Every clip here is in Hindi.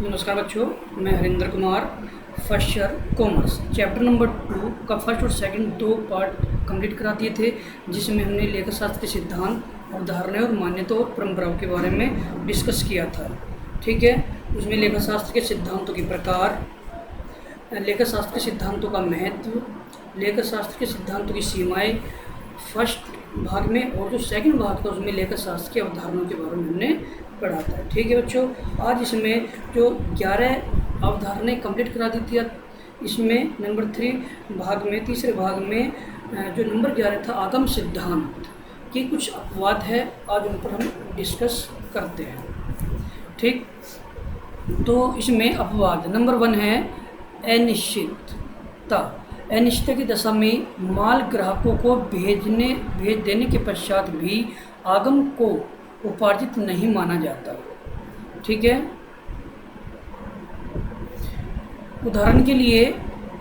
नमस्कार बच्चों, मैं Harindra Kumar, first year commerce. Chapter number 2 का फर्स्ट और सेकंड दो पार्ट कंप्लीट करा दिए थे, जिसमें हमने लेखाशास्त्र के सिद्धांत, अवधारणाएं और मान्यता और परंपराओं के बारे में डिस्कस किया था। ठीक है, उसमें लेखाशास्त्र के सिद्धांतों के प्रकार, लेखाशास्त्र के सिद्धांतों का महत्व, लेखाशास्त्र के सिद्धांतों की सीमाएँ फर्स्ट भाग में, और जो सेकंड भाग था उसमें लेखाशास्त्र की अवधारणाओं के बारे में हमने पढ़ा था। ठीक है बच्चों, आज इसमें जो 11 अवधारणाएं कंप्लीट करा दी थी, इसमें नंबर 3 भाग में, तीसरे भाग में जो नंबर 11 था आगम सिद्धांत की कुछ अपवाद है, आज उन पर हम डिस्कस करते हैं। ठीक, तो इसमें अपवाद नंबर 1 है अनिश्चितता। अनिश्चितता की दशा में माल ग्राहकों को भेज देने के पश्चात भी आगम को उपार्जित नहीं माना जाता। ठीक है, उदाहरण के लिए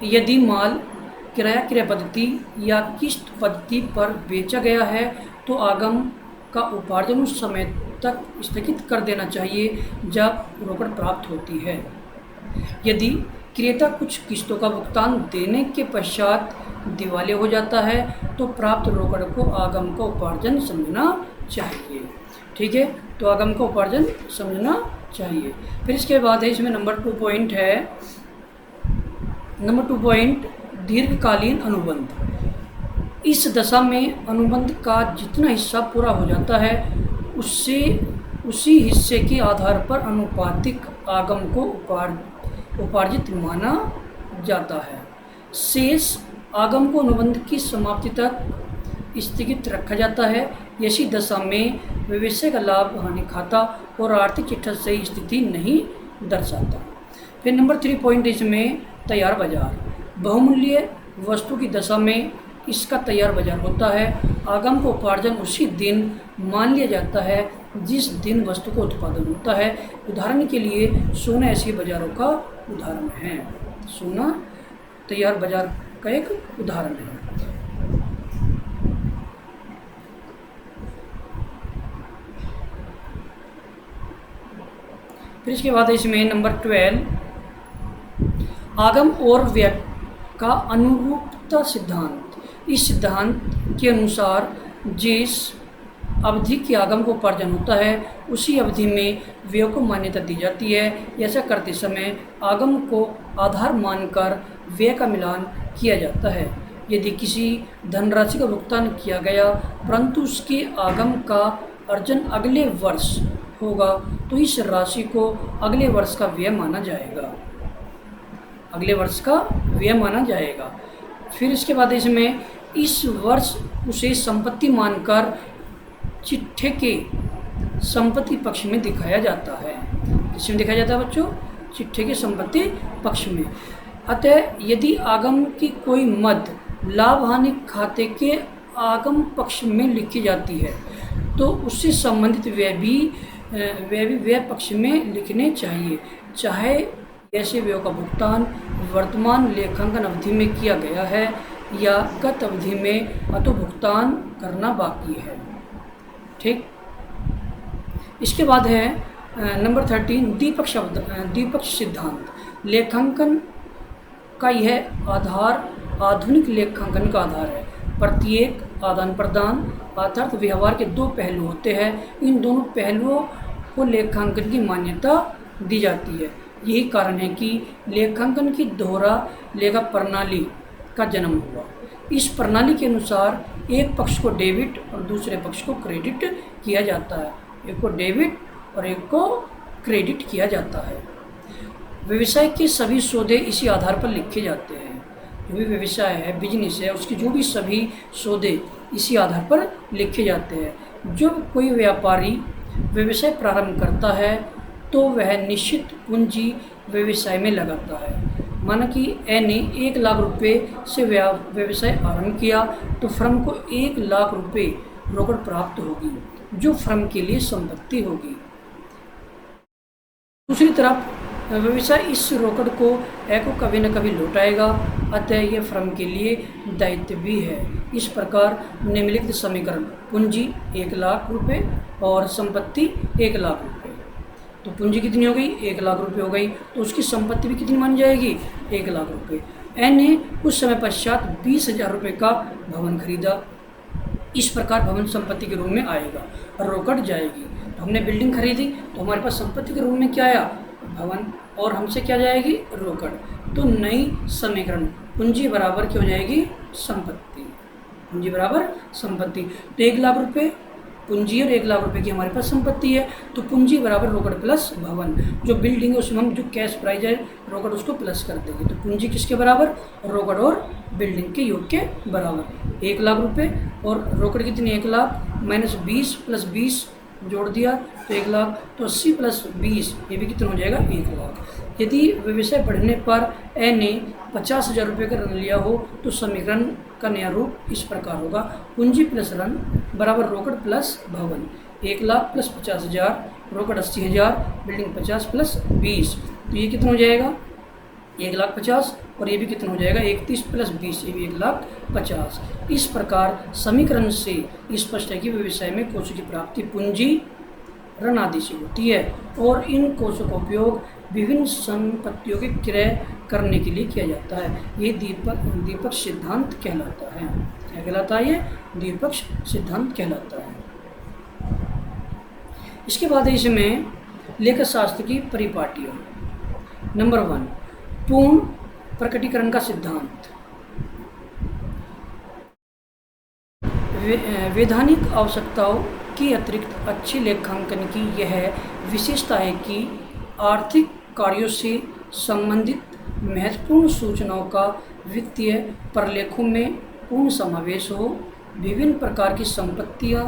यदि माल क्रय पद्धति या किस्त पद्धति पर बेचा गया है तो आगम का उपार्जन उस समय तक स्थगित कर देना चाहिए जब रोकड़ प्राप्त होती है। यदि क्रेता कुछ किस्तों का भुगतान देने के पश्चात दिवालिया हो जाता है तो प्राप्त रोकड़ को आगम का उपार्जन समझना चाहिए। ठीक है, तो आगम का उपार्जन समझना चाहिए। फिर इसके बाद है इसमें नंबर 2 पॉइंट है, नंबर 2 पॉइंट दीर्घकालीन अनुबंध। इस दशा में अनुबंध का जितना हिस्सा पूरा हो जाता है उससे उसी हिस्से के आधार पर अनुपातिक आगम को उपार्जित माना जाता है। शेष आगम को अनुबंध की समाप्ति तक स्थगित रखा जाता है। ऐसी दशा में व्यवसाय का लाभ हानि खाता और आर्थिक चिट्ठा सही स्थिति नहीं दर्शाता। फिर नंबर 3 पॉइंट इसमें तैयार बाजार। बहुमूल्य वस्तु की दशा में इसका तैयार बाजार होता है। आगम को उपार्जन उसी दिन मान लिया जाता है जिस दिन वस्तु का उत्पादन होता है। उदाहरण के लिए सोना ऐसे बाजारों का उदाहरण है। सोना तैयार बाजार का एक उदाहरण है। फिर इसके बाद इसमें नंबर 12 आगम और व्यय का अनुरूपता सिद्धांत। इस सिद्धांत के अनुसार जिस अवधि की आगम को उपार्जन होता है उसी अवधि में व्यय को मान्यता दी जाती है। ऐसा करते समय आगम को आधार मानकर व्यय का मिलान किया जाता है। यदि किसी धनराशि का भुगतान किया गया परंतु उसके आगम का अर्जन अगले वर्ष होगा तो इस राशि को अगले वर्ष का व्यय माना जाएगा, अगले वर्ष का व्यय माना जाएगा। फिर इसके बाद इसमें इस वर्ष उसे संपत्ति मानकर चिट्ठे के संपत्ति पक्ष में दिखाया जाता है। इसमें दिखाया जाता है बच्चों, चिट्ठे के संपत्ति पक्ष में। अतः यदि आगम की कोई मद लाभ हानि खाते के आगम पक्ष में लिखी जाती है तो उससे संबंधित व्यय भी व्यय पक्ष में लिखने चाहिए, चाहे ऐसे व्यय का भुगतान वर्तमान लेखांकन अवधि में किया गया है या गत अवधि में अतो भुगतान करना बाकी है। ठीक, इसके बाद है नंबर 13 द्विपक्ष सिद्धांत। लेखांकन का यह आधार आधुनिक लेखांकन का आधार है। प्रत्येक आदान प्रदान अर्थात व्यवहार के 2 पहलू होते हैं। इन दोनों पहलुओं को लेखांकन की मान्यता दी जाती है। यही कारण है कि लेखांकन की दोहरा लेखा प्रणाली का जन्म हुआ। इस प्रणाली के अनुसार एक पक्ष को डेबिट और दूसरे पक्ष को क्रेडिट किया जाता है। एक को डेबिट और एक को क्रेडिट किया जाता है। व्यवसाय के सभी सौदे इसी आधार पर लिखे जाते हैं। जो भी व्यवसाय है, बिजनेस है, उसके जो भी सभी सौदे इसी आधार पर लिखे जाते हैं। जब कोई व्यापारी व्यवसाय प्रारंभ करता है तो वह निश्चित पूंजी व्यवसाय में लगाता है। माना कि ए ने 1 लाख रुपए से व्यवसाय आरंभ किया तो फर्म को 1 लाख रुपए रोकड़ प्राप्त होगी जो फर्म के लिए संपत्ति होगी। दूसरी तरफ व्यवसाय इस रोकड़ को ए को कभी न कभी लौटाएगा, अतः यह फर्म के लिए दायित्व भी है। इस प्रकार निम्नलिखित समीकरण पूंजी 1 लाख रुपए और संपत्ति 1 लाख रुपए तो पूंजी कितनी हो गई, 1 लाख रुपए हो गई। तो उसकी संपत्ति भी कितनी मानी जाएगी, 1 लाख रुपए। एन ने कुछ समय पश्चात 20,000 रुपये का भवन खरीदा। इस प्रकार भवन संपत्ति के रूप में आएगा और रोकड़ जाएगी। तो हमने बिल्डिंग खरीदी तो हमारे पास संपत्ति के रूप में क्या आया, भवन, और हमसे क्या जाएगी, रोकड़। तो नई समीकरण पूंजी बराबर क्या हो जाएगी, संपत्ति। पूंजी बराबर संपत्ति। तो 1 लाख रुपए पूंजी और 1 लाख रुपए की हमारे पास संपत्ति है। तो पूंजी बराबर रोकड़ प्लस भवन। जो बिल्डिंग है उसमें हम जो कैश प्राइस है रोकड़ उसको प्लस कर देंगे। तो पूंजी किसके बराबर, रोकड़ और बिल्डिंग के योग के बराबर 1 लाख रुपए। और रोकड़ कितनी, 1 लाख माइनस 20 प्लस 20 जोड़ दिया तो 1 लाख। तो 80 प्लस 20 ये भी कितना हो जाएगा, 1 लाख। यदि व्यवसाय बढ़ने पर एन ने 50,000 रुपये का ऋण लिया हो तो समीकरण का नया रूप इस प्रकार होगा, पूंजी प्लस ऋण बराबर रोकड़ प्लस भवन। 1 लाख प्लस 50,000, रोकड़ 80,000, बिल्डिंग 50 प्लस 20। तो ये कितना हो जाएगा, 1,50,000, और ये भी कितना हो जाएगा, 31 प्लस 20, ये भी 1,50,000। इस प्रकार समीकरण से स्पष्ट है कि व्यवसाय में कोषों की प्राप्ति पूंजी ऋण आदि से होती है और इन कोषों का उपयोग विभिन्न संपत्तियों के क्रय करने के लिए किया जाता है। ये दीपक सिद्धांत कहलाता है। क्या कहलाता है, ये दीपक सिद्धांत कहलाता है। इसके बाद इसमें लेखा शास्त्र की परिपाटियाँ। नंबर 1, पूर्ण प्रकटीकरण का सिद्धांत। वैधानिक आवश्यकताओं के अतिरिक्त अच्छे लेखांकन की यह विशेषता है कि आर्थिक कार्यों से संबंधित महत्वपूर्ण सूचनाओं का वित्तीय प्रलेखों में पूर्ण समावेश हो। विभिन्न प्रकार की संपत्तियां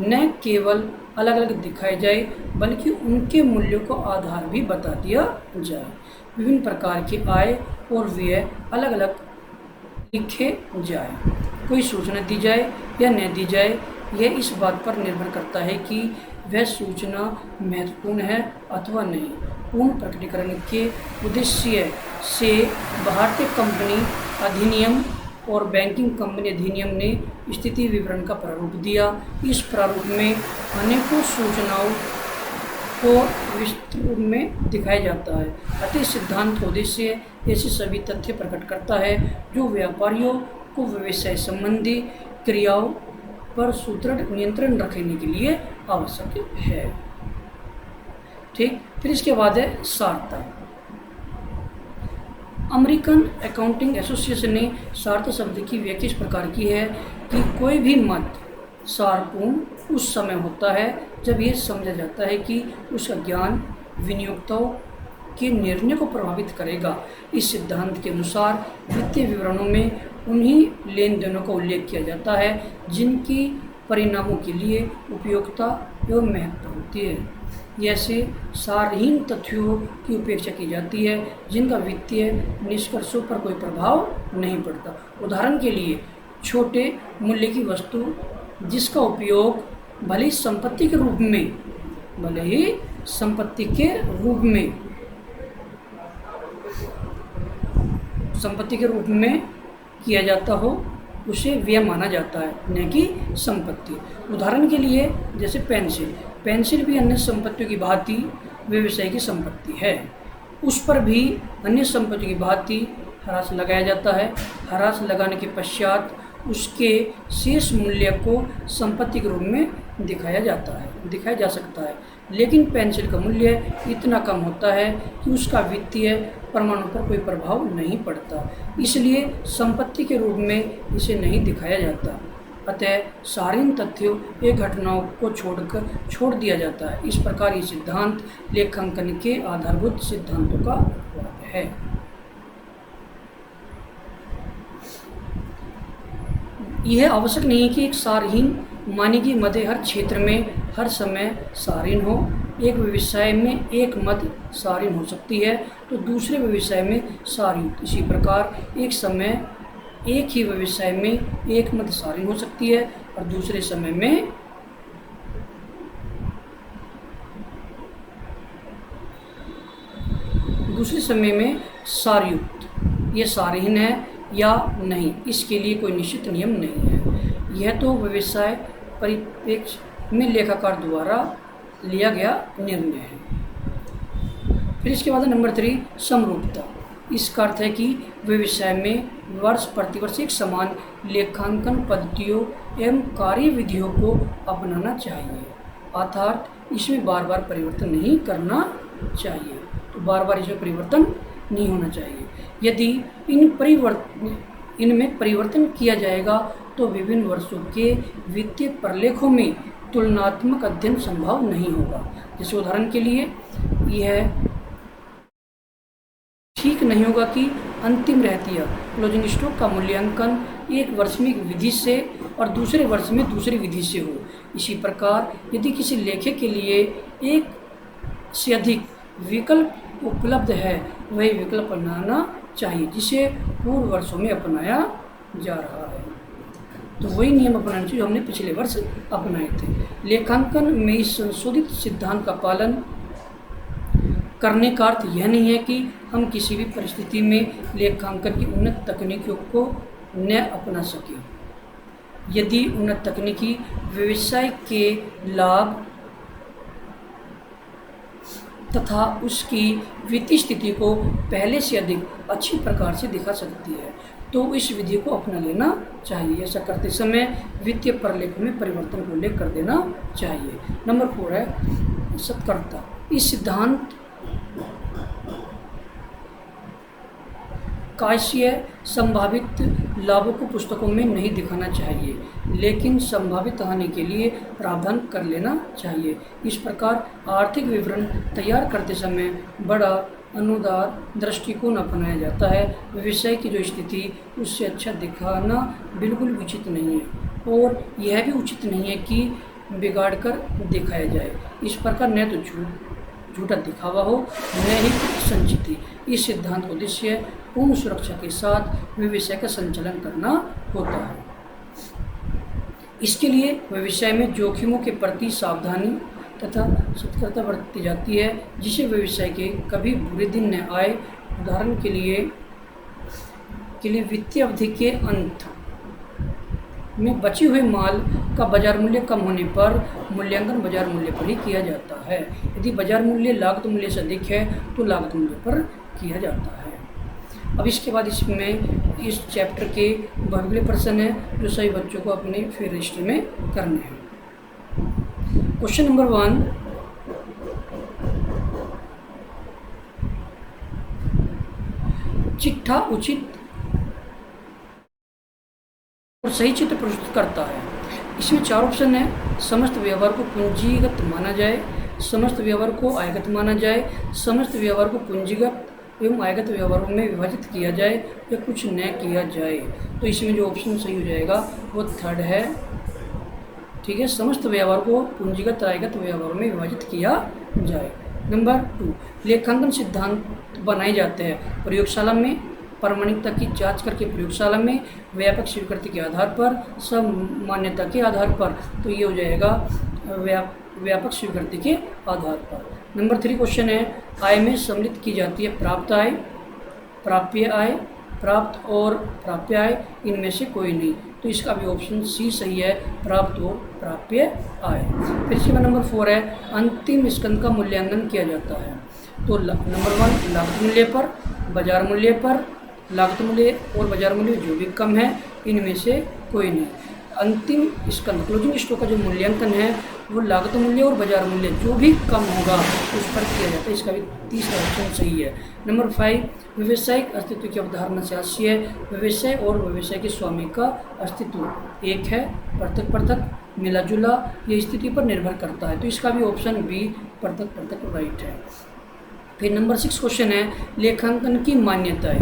न केवल अलग अलग दिखाई जाए बल्कि उनके मूल्यों को आधार भी बता दिया जाए। विभिन्न प्रकार के आय और व्यय अलग अलग लिखे जाए। कोई सूचना दी जाए या न दी जाए, यह इस बात पर निर्भर करता है कि वह सूचना महत्वपूर्ण है अथवा नहीं। पूर्ण प्रकटीकरण के उद्देश्य से भारतीय कंपनी अधिनियम और बैंकिंग कंपनी अधिनियम ने स्थिति विवरण का प्रारूप दिया। इस प्रारूप में अनेकों सूचनाओं को विस्तृत रूप में दिखाया जाता है। अतः सिद्धांत का उद्देश्य ऐसे सभी तथ्य प्रकट करता है जो व्यापारियों को व्यवसाय संबंधी क्रियाओं पर सुदृढ़ नियंत्रण रखने के लिए आवश्यक है। ठीक, फिर इसके बाद है सारता। अमेरिकन अकाउंटिंग एसोसिएशन ने सारता शब्द की व्याख्या इस प्रकार की है कि कोई भी मत सारपूर्ण उस समय होता है जब यह समझा जाता है कि उसका ज्ञान विनियोक्ताओं के निर्णय को प्रभावित करेगा। इस सिद्धांत के अनुसार वित्तीय विवरणों में उन्हीं लेन देनों का उल्लेख किया जाता है जिनकी परिणामों के लिए उपयोगिता एवं महत्व होती है। ऐसे सारहीन तथ्यों की उपेक्षा की जाती है जिनका वित्तीय निष्कर्षों पर कोई प्रभाव नहीं पड़ता। उदाहरण के लिए छोटे मूल्य की वस्तु जिसका उपयोग भले ही संपत्ति के रूप में किया जाता हो उसे व्यय माना जाता है, न कि संपत्ति। उदाहरण के लिए जैसे पेंसिल भी अन्य संपत्तियों की भांति व्यवसाय की संपत्ति है। उस पर भी अन्य संपत्ति की भांति हरास लगाया जाता है। हरास लगाने के पश्चात उसके शेष मूल्य को संपत्ति के रूप में दिखाया जा सकता है। लेकिन पेंसिल का मूल्य इतना कम होता है कि उसका वित्तीय प्रमाणों पर कोई प्रभाव नहीं पड़ता, इसलिए संपत्ति के रूप में इसे नहीं दिखाया जाता। अतः सारीन तथ्यों एक घटनाओं को छोड़ दिया जाता है। इस प्रकार ये सिद्धांत लेखांकन के आधारभूत सिद्धांतों का भाग है। यह आवश्यक नहीं है कि एक सारहीन माने की मद हर क्षेत्र में हर समय सारीन हो। एक व्यवसाय में एक मद सारीन हो सकती है तो दूसरे व्यवसाय में सारयुक्त। इसी प्रकार एक ही व्यवसाय में एक मद सारीन हो सकती है और दूसरे समय में सारयुक्त। ये सारहीन है या नहीं, इसके लिए कोई निश्चित नियम नहीं है। यह तो व्यवसाय परिप्रेक्ष्य में लेखाकार द्वारा लिया गया निर्णय है। फिर इसके बाद नंबर 3 समरूपता। इसका अर्थ है कि व्यवसाय में वर्ष प्रतिवर्ष एक समान लेखांकन पद्धतियों एवं कार्य विधियों को अपनाना चाहिए, अर्थात इसमें बार बार परिवर्तन नहीं करना चाहिए। तो बार बार इसमें परिवर्तन नहीं होना चाहिए। यदि इनमें परिवर्तन किया जाएगा तो विभिन्न वर्षों के वित्तीय प्रलेखों में तुलनात्मक अध्ययन संभव नहीं होगा। जैसे उदाहरण के लिए यह ठीक नहीं होगा कि अंतिम रहतिया क्लोजिंग स्टॉक का मूल्यांकन एक वर्ष में एक विधि से और दूसरे वर्ष में दूसरी विधि से हो। इसी प्रकार यदि किसी लेखे के लिए एक से अधिक विकल्प उपलब्ध है, वही विकल्प अपनाना चाहिए जिसे पूर्व वर्षों में अपनाया जा रहा है। तो वही नियम अपनाना चाहिए जो हमने पिछले वर्ष अपनाए थे। लेखांकन में इस संशोधित सिद्धांत का पालन करने का अर्थ यह नहीं है कि हम किसी भी परिस्थिति में लेखांकन की उन्नत तकनीकों को न अपना सकें। यदि उन्नत तकनीकी व्यवसाय के लाभ तथा उसकी वित्तीय स्थिति को पहले से अधिक अच्छी प्रकार से दिखा सकती है तो इस विधि को अपना लेना चाहिए। ऐसा करते समय वित्तीय प्रलेख में परिवर्तन को उल्लेख कर देना चाहिए। नंबर 4 है सत्कर्ता। इस सिद्धांत काश्य संभावित लाभों को पुस्तकों में नहीं दिखाना चाहिए, लेकिन संभावित हानि के लिए प्रावधान कर लेना चाहिए। इस प्रकार आर्थिक विवरण तैयार करते समय बड़ा अनुदार दृष्टिकोण अपनाया जाता है। व्यवसाय की जो स्थिति उससे अच्छा दिखाना बिल्कुल उचित नहीं है और यह भी उचित नहीं है कि बिगाड़ कर दिखाया जाए। इस प्रकार न तो झूठा दिखावा हो न ही संचिति। इस सिद्धांत का उद्देश्य पूर्ण सुरक्षा के साथ व्यवसाय का संचालन करना होता है। इसके लिए व्यवसाय में जोखिमों के प्रति सावधानी तथा सतर्कता बरती जाती है जिसे व्यवसाय के कभी बुरे दिन न आए। उदाहरण के लिए वित्तीय अवधि के अंत में बचे हुए माल का बाजार मूल्य कम होने पर मूल्यांकन बाजार मूल्य पर ही किया जाता है। यदि बाजार मूल्य लागत मूल्य से अधिक है तो लागत मूल्य पर किया जाता है। अब इसके बाद इसमें इस चैप्टर के अगले प्रश्न है जो सभी बच्चों को अपने फिर रजिस्टर में करने हैं। क्वेश्चन नंबर 1, चिट्ठा उचित और सही चित्र प्रस्तुत करता है। इसमें 4 ऑप्शन है। समस्त व्यवहार को पूंजीगत माना जाए, समस्त व्यवहार को आयगत माना जाए, समस्त व्यवहार को पूंजीगत एवं आयगत व्यवहारों में विभाजित किया जाए या कुछ न किया जाए। तो इसमें जो ऑप्शन सही हो जाएगा वो 3rd है। ठीक है, समस्त व्यवहार को पूंजीगत आयगत व्यवहारों में विभाजित किया जाए। नंबर 2, लेखांकन सिद्धांत बनाए जाते हैं प्रयोगशाला में, प्रामाणिकता की जांच करके प्रयोगशाला में, व्यापक स्वीकृति के आधार पर, सब मान्यता के आधार पर। तो ये हो जाएगा व्यापक स्वीकृति के आधार पर। नंबर 3 क्वेश्चन है आय में सम्मिलित की जाती है प्राप्त आय, प्राप्य आय, प्राप्त और प्राप्य आय, इनमें से कोई नहीं। तो इसका भी ऑप्शन सी सही है, प्राप्त और प्राप्य आय। फिर इसके बाद नंबर 4 है अंतिम स्कंद का मूल्यांकन किया जाता है। तो नंबर 1 लागत मूल्य पर, बाजार मूल्य पर, लागत मूल्य और बाजार मूल्य जो भी कम है इनमें से कोई नहीं। अंतिम स्कंद क्लोजिंग स्टॉक का जो मूल्यांकन है वो लागत मूल्य और बाजार मूल्य जो भी कम होगा उस पर किया जाता है। इसका भी तीसरा ऑप्शन सही है। नंबर 5 व्यवसायिक अस्तित्व की अवधारणा से हास्य है। व्यवसाय और व्यवसाय के स्वामी का अस्तित्व एक है, पृथक पृथक मिला जुला ये स्थिति पर निर्भर करता है। तो इसका भी ऑप्शन बी पृथक पृथक राइट है। फिर नंबर 6 क्वेश्चन है लेखांकन की मान्यताएं,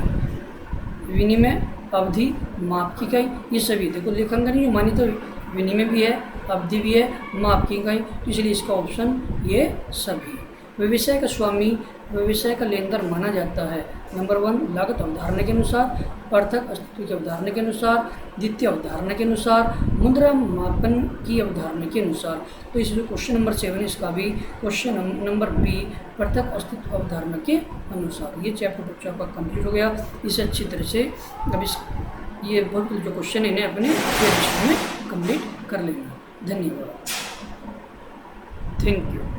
विनिमय, अवधि, माप की इकाई, ये सभी देखो लेखांकन की मान्यता विनिमय भी है, अवधि भी है, माप की इकाई, तो इसलिए इसका ऑप्शन ये सभी। व्यवसाय का स्वामी व्यवसाय का लेनदार माना जाता है। नंबर 1 लागत अवधारणा के अनुसार, पृथक अस्तित्व की अवधारणा के अनुसार, द्वितीय अवधारणा के अनुसार, मुद्रा मापन की अवधारणा के अनुसार। तो इसलिए क्वेश्चन नंबर 7 इसका भी क्वेश्चन नंबर बी पृथक अस्तित्व अवधारणा के अनुसार। ये चैप्टर बच्चों का कंप्लीट हो गया। इसे अच्छी तरह से अब ये बहुत जो क्वेश्चन इन्हें अपने में कंप्लीट कर लेना। धन्यवाद, थैंक यू।